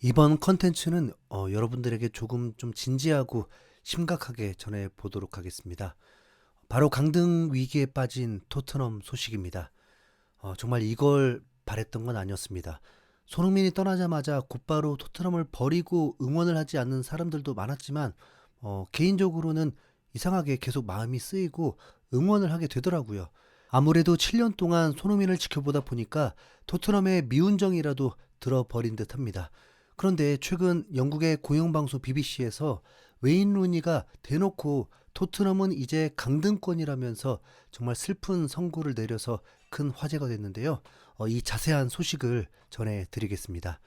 이번 컨텐츠는 여러분들에게 조금 좀 진지하고 심각하게 전해 보도록 하겠습니다. 바로 강등 위기에 빠진 토트넘 소식입니다. 정말 이걸 바랬던 건 아니었습니다. 손흥민이 떠나자마자 곧바로 토트넘을 버리고 응원을 하지 않는 사람들도 많았지만 개인적으로는 이상하게 계속 마음이 쓰이고 응원을 하게 되더라고요. 아무래도 7년 동안 손흥민을 지켜보다 보니까 토트넘의 미운정이라도 들어버린 듯합니다. 그런데 최근 영국의 공영방송 BBC에서 웨인 루니가 대놓고 토트넘은 이제 강등권이라면서 정말 슬픈 선고를 내려서 큰 화제가 됐는데요. 이 자세한 소식을 전해드리겠습니다.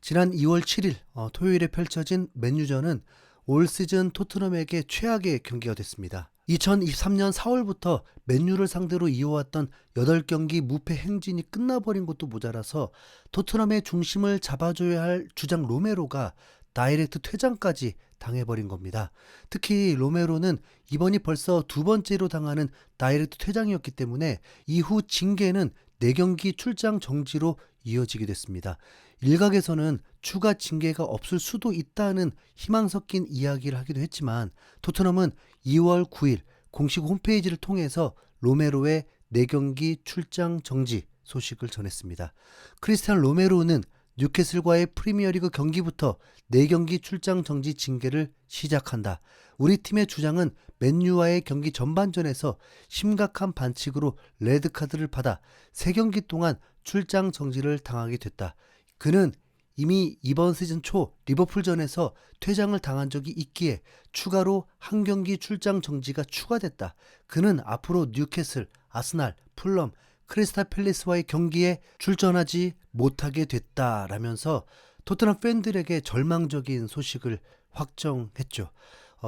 지난 2월 7일 토요일에 펼쳐진 맨유전은 올 시즌 토트넘에게 최악의 경기가 됐습니다. 2023년 4월부터 맨유를 상대로 이어왔던 8경기 무패 행진이 끝나버린 것도 모자라서 토트넘의 중심을 잡아줘야 할 주장 로메로가 다이렉트 퇴장까지 당해버린 겁니다. 특히 로메로는 이번이 벌써 두 번째로 당하는 다이렉트 퇴장이었기 때문에 이후 징계는 4경기 출장 정지로 이어지게 됐습니다. 일각에서는 추가 징계가 없을 수도 있다는 희망 섞인 이야기를 하기도 했지만 토트넘은 2월 9일 공식 홈페이지를 통해서 로메로의 4경기 출장 정지 소식을 전했습니다. 크리스티안 로메로는 뉴캐슬과의 프리미어리그 경기부터 4경기 출장 정지 징계를 시작한다. 우리 팀의 주장은 맨유와의 경기 전반전에서 심각한 반칙으로 레드카드를 받아 3경기 동안 출장 정지를 당하게 됐다. 그는 이미 이번 시즌 초 리버풀전에서 퇴장을 당한 적이 있기에 추가로 한 경기 출장 정지가 추가됐다. 그는 앞으로 뉴캐슬, 아스날, 풀럼, 크리스탈 팰리스와의 경기에 출전하지 못하게 됐다라면서 토트넘 팬들에게 절망적인 소식을 확정했죠.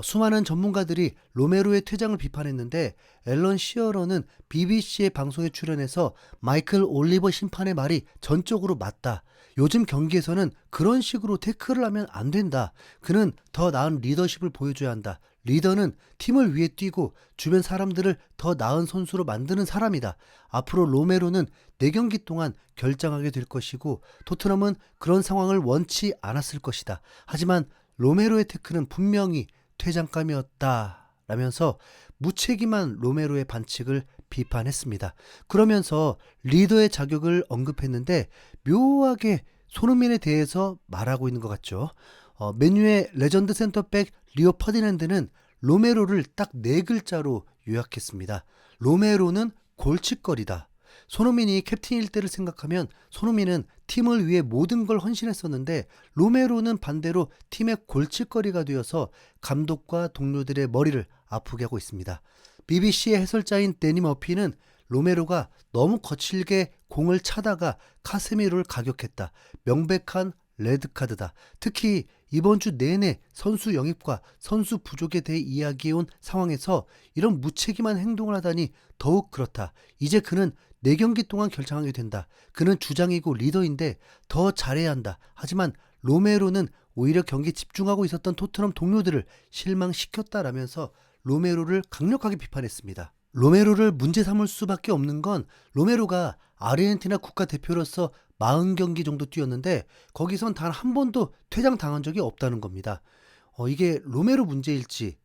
수많은 전문가들이 로메로의 퇴장을 비판했는데 앨런 시어러는 BBC의 방송에 출연해서 마이클 올리버 심판의 말이 전적으로 맞다. 요즘 경기에서는 그런 식으로 태클을 하면 안 된다. 그는 더 나은 리더십을 보여줘야 한다. 리더는 팀을 위해 뛰고 주변 사람들을 더 나은 선수로 만드는 사람이다. 앞으로 로메로는 4경기 동안 결장하게 될 것이고 토트넘은 그런 상황을 원치 않았을 것이다. 하지만 로메로의 태클은 분명히 퇴장감이었다 라면서 무책임한 로메로의 반칙을 비판했습니다. 그러면서 리더의 자격을 언급했는데 묘하게 손흥민에 대해서 말하고 있는 것 같죠. 맨유의 레전드 센터백 리오 퍼디난드는 로메로를 딱 4글자로 요약했습니다. 로메로는 골칫거리다. 손흥민이 캡틴일 때를 생각하면 손흥민은 팀을 위해 모든 걸 헌신했었는데 로메로는 반대로 팀의 골칫거리가 되어서 감독과 동료들의 머리를 아프게 하고 있습니다. BBC의 해설자인 데니 머피는 로메로가 너무 거칠게 공을 차다가 카세미로를 가격했다. 명백한 레드카드다. 특히 이번 주 내내 선수 영입과 선수 부족에 대해 이야기해온 상황에서 이런 무책임한 행동을 하다니 더욱 그렇다. 이제 그는 4경기 동안 결정하게 된다. 그는 주장이고 리더인데 더 잘해야 한다. 하지만 로메로는 오히려 경기에 집중하고 있었던 토트넘 동료들을 실망시켰다라면서 로메로를 강력하게 비판했습니다. 로메로를 문제 삼을 수밖에 없는 건 로메로가 아르헨티나 국가대표로서 40경기 정도 뛰었는데 거기선 단 한 번도 퇴장 당한 적이 없다는 겁니다. 이게 로메로 문제일지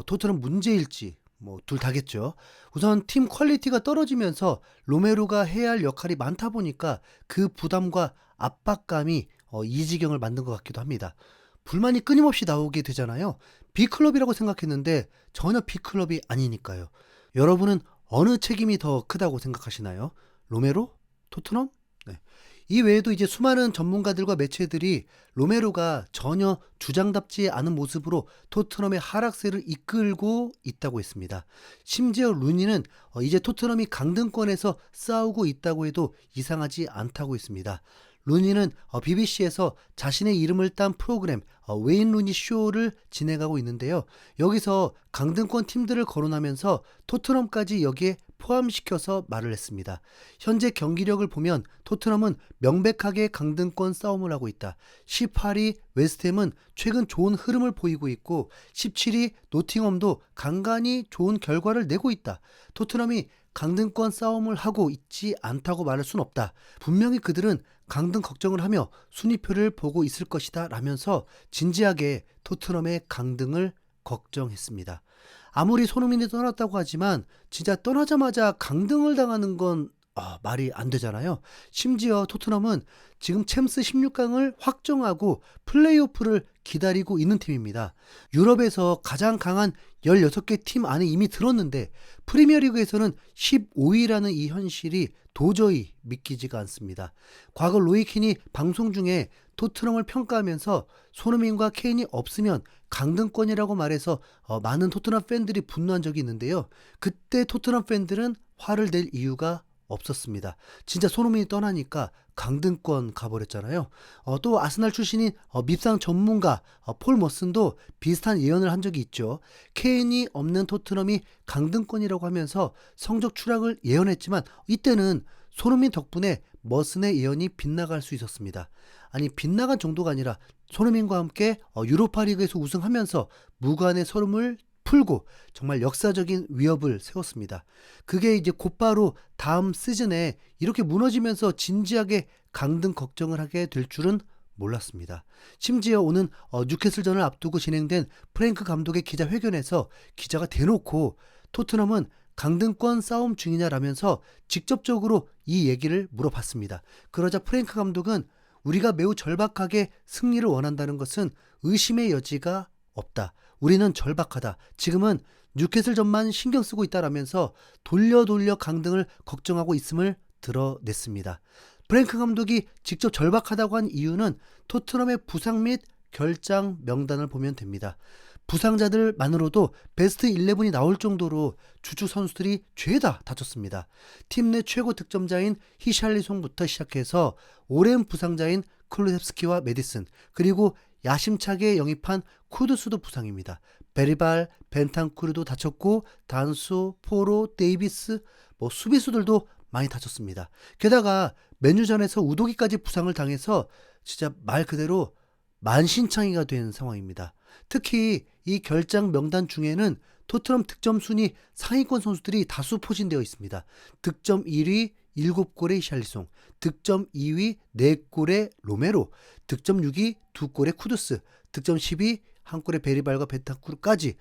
토트넘 문제일지 뭐 둘 다겠죠. 우선 팀 퀄리티가 떨어지면서 로메로가 해야 할 역할이 많다 보니까 그 부담과 압박감이 이 지경을 만든 것 같기도 합니다. 불만이 끊임없이 나오게 되잖아요. B클럽이라고 생각했는데 전혀 B클럽이 아니니까요. 여러분은 어느 책임이 더 크다고 생각하시나요? 로메로? 토트넘? 네. 이 외에도 이제 수많은 전문가들과 매체들이 로메로가 전혀 주장답지 않은 모습으로 토트넘의 하락세를 이끌고 있다고 했습니다. 심지어 루니는 이제 토트넘이 강등권에서 싸우고 있다고 해도 이상하지 않다고 했습니다. 루니는 BBC에서 자신의 이름을 딴 프로그램 웨인 루니 쇼를 진행하고 있는데요. 여기서 강등권 팀들을 거론하면서 토트넘까지 여기에 포함시켜서 말을 했습니다. 현재 경기력을 보면 토트넘은 명백하게 강등권 싸움을 하고 있다. 18위 웨스트햄은 최근 좋은 흐름을 보이고 있고 17위 노팅엄도 간간히 좋은 결과를 내고 있다. 토트넘이 강등권 싸움을 하고 있지 않다고 말할 순 없다. 분명히 그들은 강등 걱정을 하며 순위표를 보고 있을 것이다 라면서 진지하게 토트넘의 강등을 걱정했습니다. 아무리 손흥민이 떠났다고 하지만 진짜 떠나자마자 강등을 당하는 건 말이 안 되잖아요. 심지어 토트넘은 지금 챔스 16강을 확정하고 플레이오프를 기다리고 있는 팀입니다. 유럽에서 가장 강한 16개 팀 안에 이미 들었는데 프리미어리그에서는 15위라는 이 현실이 도저히 믿기지가 않습니다. 과거 로이킨이 방송 중에 토트넘을 평가하면서 손흥민과 케인이 없으면 강등권이라고 말해서 많은 토트넘 팬들이 분노한 적이 있는데요. 그때 토트넘 팬들은 화를 낼 이유가 없었습니다. 진짜 손흥민이 떠나니까 강등권 가버렸잖아요. 또 아스날 출신인 밉상 전문가 폴 머슨도 비슷한 예언을 한 적이 있죠. 케인이 없는 토트넘이 강등권이라고 하면서 성적 추락을 예언했지만 이때는 손흥민 덕분에 머슨의 예언이 빗나갈 수 있었습니다. 아니 빗나간 정도가 아니라 손흥민과 함께 유로파리그에서 우승하면서 무관의 서름을 풀고 정말 역사적인 위협을 세웠습니다. 그게 이제 곧바로 다음 시즌에 이렇게 무너지면서 진지하게 강등 걱정을 하게 될 줄은 몰랐습니다. 심지어 오는 뉴캐슬전을 앞두고 진행된 프랭크 감독의 기자회견에서 기자가 대놓고 토트넘은 강등권 싸움 중이냐라면서 직접적으로 이 얘기를 물어봤습니다. 그러자 프랭크 감독은 우리가 매우 절박하게 승리를 원한다는 것은 의심의 여지가 없다. 우리는 절박하다. 지금은 뉴캐슬전만 신경 쓰고 있다라면서 돌려 강등을 걱정하고 있음을 드러냈습니다. 프랭크 감독이 직접 절박하다고 한 이유는 토트넘의 부상 및 결장 명단을 보면 됩니다. 부상자들만으로도 베스트 11이 나올 정도로 주축 선수들이 죄다 다쳤습니다. 팀 내 최고 득점자인 히샬리송부터 시작해서 오랜 부상자인 클루셉스키와 메디슨, 그리고 야심차게 영입한 쿠드스도 부상입니다. 베리발, 벤탄쿠르도 다쳤고 단수, 포로, 데이비스, 수비수들도 많이 다쳤습니다. 게다가 맨유전에서 우도기까지 부상을 당해서 진짜 말 그대로 만신창이가 된 상황입니다. 특히 이 결장 명단 중에는 토트넘 득점 순위 상위권 선수들이 다수 포진되어 있습니다. 득점 1위 7골의 히샬리송, 득점 2위 4골의 로메로, 득점 6위 2골의 쿠두스, 득점 10위 1골의 베리발과 벤탄쿠르까지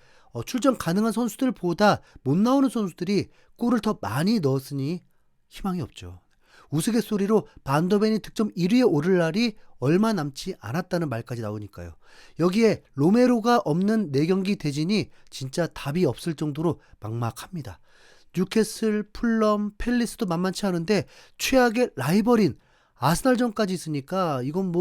출전 가능한 선수들보다 못 나오는 선수들이 골을 더 많이 넣었으니 희망이 없죠. 우스갯소리로 반더벤이 득점 1위에 오를 날이 얼마 남지 않았다는 말까지 나오니까요. 여기에 로메로가 없는 4경기 대진이 진짜 답이 없을 정도로 막막합니다. 뉴캐슬, 풀럼, 팰리스도 만만치 않은데 최악의 라이벌인 아스날전까지 있으니까 이건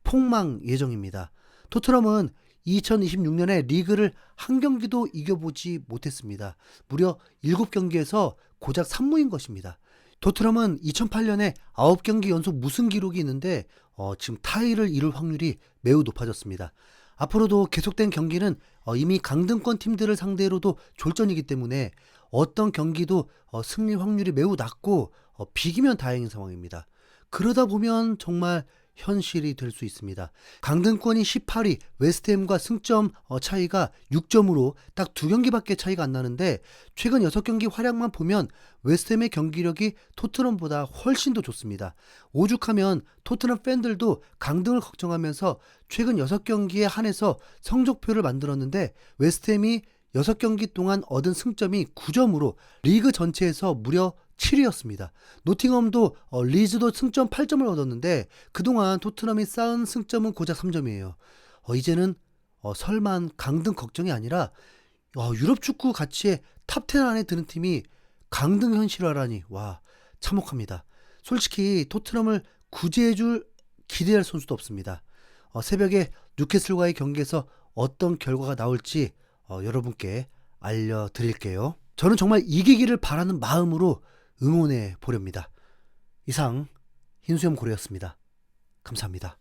폭망 예정입니다. 토트넘은 2026년에 리그를 한 경기도 이겨보지 못했습니다. 무려 7경기에서 고작 3무인 것입니다. 토트넘은 2008년에 9경기 연속 무승 기록이 있는데 지금 타이를 이룰 확률이 매우 높아졌습니다. 앞으로도 계속된 경기는 이미 강등권 팀들을 상대로도 졸전이기 때문에 어떤 경기도 승리 확률이 매우 낮고 비기면 다행인 상황입니다. 그러다 보면 정말 현실이 될 수 있습니다. 강등권이 18위 웨스트햄과 승점 차이가 6점으로 딱 2경기밖에 차이가 안 나는데 최근 6경기 활약만 보면 웨스트햄의 경기력이 토트넘보다 훨씬 더 좋습니다. 오죽하면 토트넘 팬들도 강등을 걱정하면서 최근 6경기에 한해서 성적표를 만들었는데 웨스트햄이 6경기 동안 얻은 승점이 9점으로 리그 전체에서 무려 7위였습니다. 노팅엄도 리즈도 승점 8점을 얻었는데 그동안 토트넘이 쌓은 승점은 고작 3점이에요. 이제는 설만 강등 걱정이 아니라 유럽 축구 가치의 탑10 안에 드는 팀이 강등 현실화라니 참혹합니다. 솔직히 토트넘을 구제해줄 기대할 선수도 없습니다. 새벽에 뉴캐슬과의 경기에서 어떤 결과가 나올지 여러분께 알려드릴게요. 저는 정말 이기기를 바라는 마음으로 응원해 보렵니다. 이상 흰수염 고래였습니다. 감사합니다.